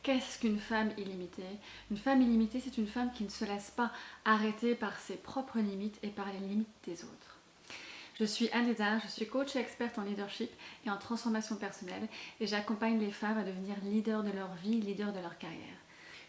Qu'est-ce qu'une femme illimitée? Une femme illimitée, c'est une femme qui ne se laisse pas arrêter par ses propres limites et par les limites des autres. Je suis Anne Dédard, je suis coach et experte en leadership et en transformation personnelle et j'accompagne les femmes à devenir leaders de leur vie, leaders de leur carrière.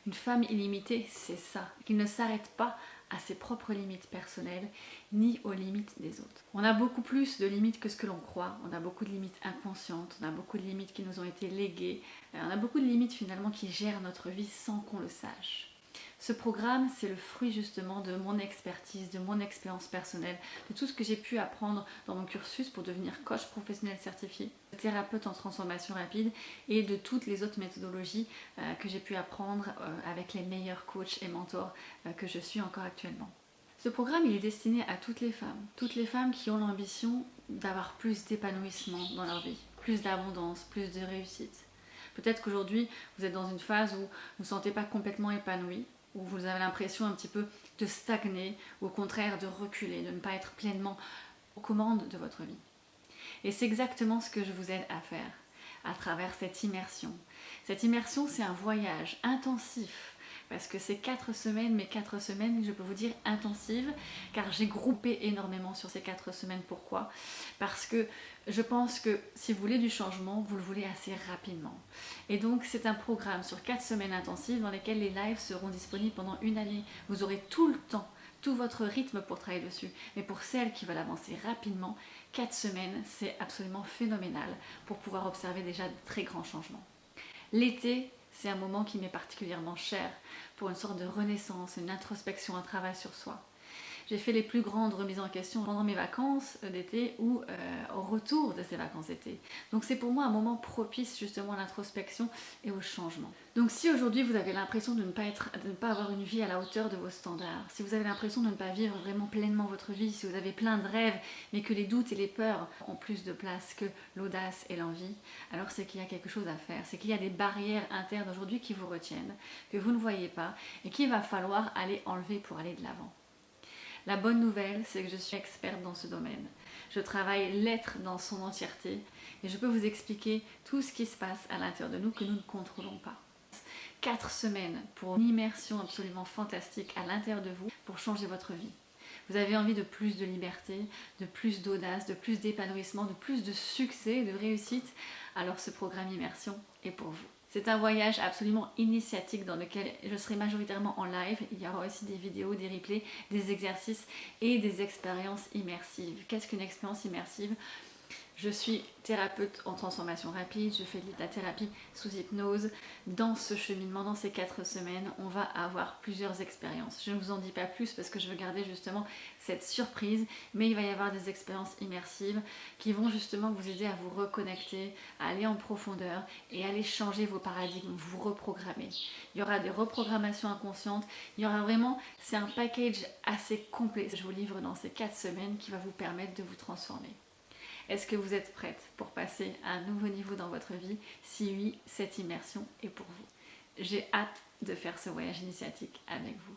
Une femme illimitée, c'est ça, qui ne s'arrête pas à ses propres limites personnelles ni aux limites des autres. On a beaucoup plus de limites que ce que l'on croit, on a beaucoup de limites inconscientes, on a beaucoup de limites qui nous ont été léguées, on a beaucoup de limites finalement qui gèrent notre vie sans qu'on le sache. Ce programme, c'est le fruit justement de mon expertise, de mon expérience personnelle, de tout ce que j'ai pu apprendre dans mon cursus pour devenir coach professionnel certifié, thérapeute en transformation rapide et de toutes les autres méthodologies que j'ai pu apprendre avec les meilleurs coachs et mentors que je suis encore actuellement. Ce programme, il est destiné à toutes les femmes qui ont l'ambition d'avoir plus d'épanouissement dans leur vie, plus d'abondance, plus de réussite. Peut-être qu'aujourd'hui, vous êtes dans une phase où vous ne vous sentez pas complètement épanoui, où vous avez l'impression un petit peu de stagner, ou au contraire de reculer, de ne pas être pleinement aux commandes de votre vie. Et c'est exactement ce que je vous aide à faire à travers cette immersion. Cette immersion, c'est un voyage intensif, parce que c'est 4 semaines, mais 4 semaines, je peux vous dire, intensives, car j'ai groupé énormément sur ces 4 semaines. Pourquoi? Parce que je pense que si vous voulez du changement, vous le voulez assez rapidement. Et donc c'est un programme sur 4 semaines intensives dans lesquelles les lives seront disponibles pendant une année. Vous aurez tout le temps, tout votre rythme pour travailler dessus. Mais pour celles qui veulent avancer rapidement, 4 semaines, c'est absolument phénoménal pour pouvoir observer déjà de très grands changements. L'été, c'est un moment qui m'est particulièrement cher pour une sorte de renaissance, une introspection, un travail sur soi. J'ai fait les plus grandes remises en question pendant mes vacances d'été ou au retour de ces vacances d'été. Donc c'est pour moi un moment propice justement à l'introspection et au changement. Donc si aujourd'hui vous avez l'impression de ne pas avoir une vie à la hauteur de vos standards, si vous avez l'impression de ne pas vivre vraiment pleinement votre vie, si vous avez plein de rêves mais que les doutes et les peurs ont plus de place que l'audace et l'envie, alors c'est qu'il y a quelque chose à faire, c'est qu'il y a des barrières internes aujourd'hui qui vous retiennent, que vous ne voyez pas et qu'il va falloir aller enlever pour aller de l'avant. La bonne nouvelle, c'est que je suis experte dans ce domaine. Je travaille l'être dans son entièreté et je peux vous expliquer tout ce qui se passe à l'intérieur de nous que nous ne contrôlons pas. 4 semaines pour une immersion absolument fantastique à l'intérieur de vous pour changer votre vie. Vous avez envie de plus de liberté, de plus d'audace, de plus d'épanouissement, de plus de succès, de réussite, alors ce programme Immersion est pour vous. C'est un voyage absolument initiatique dans lequel je serai majoritairement en live. Il y aura aussi des vidéos, des replays, des exercices et des expériences immersives. Qu'est-ce qu'une expérience immersive ? Je suis thérapeute en transformation rapide, je fais de la thérapie sous hypnose. Dans ce cheminement, dans ces 4 semaines, on va avoir plusieurs expériences. Je ne vous en dis pas plus parce que je veux garder justement cette surprise, mais il va y avoir des expériences immersives qui vont justement vous aider à vous reconnecter, à aller en profondeur et à aller changer vos paradigmes, vous reprogrammer. Il y aura des reprogrammations inconscientes, il y aura vraiment, c'est un package assez complet. Je vous livre dans ces 4 semaines qui va vous permettre de vous transformer. Est-ce que vous êtes prête pour passer à un nouveau niveau dans votre vie? Si oui, cette immersion est pour vous. J'ai hâte de faire ce voyage initiatique avec vous.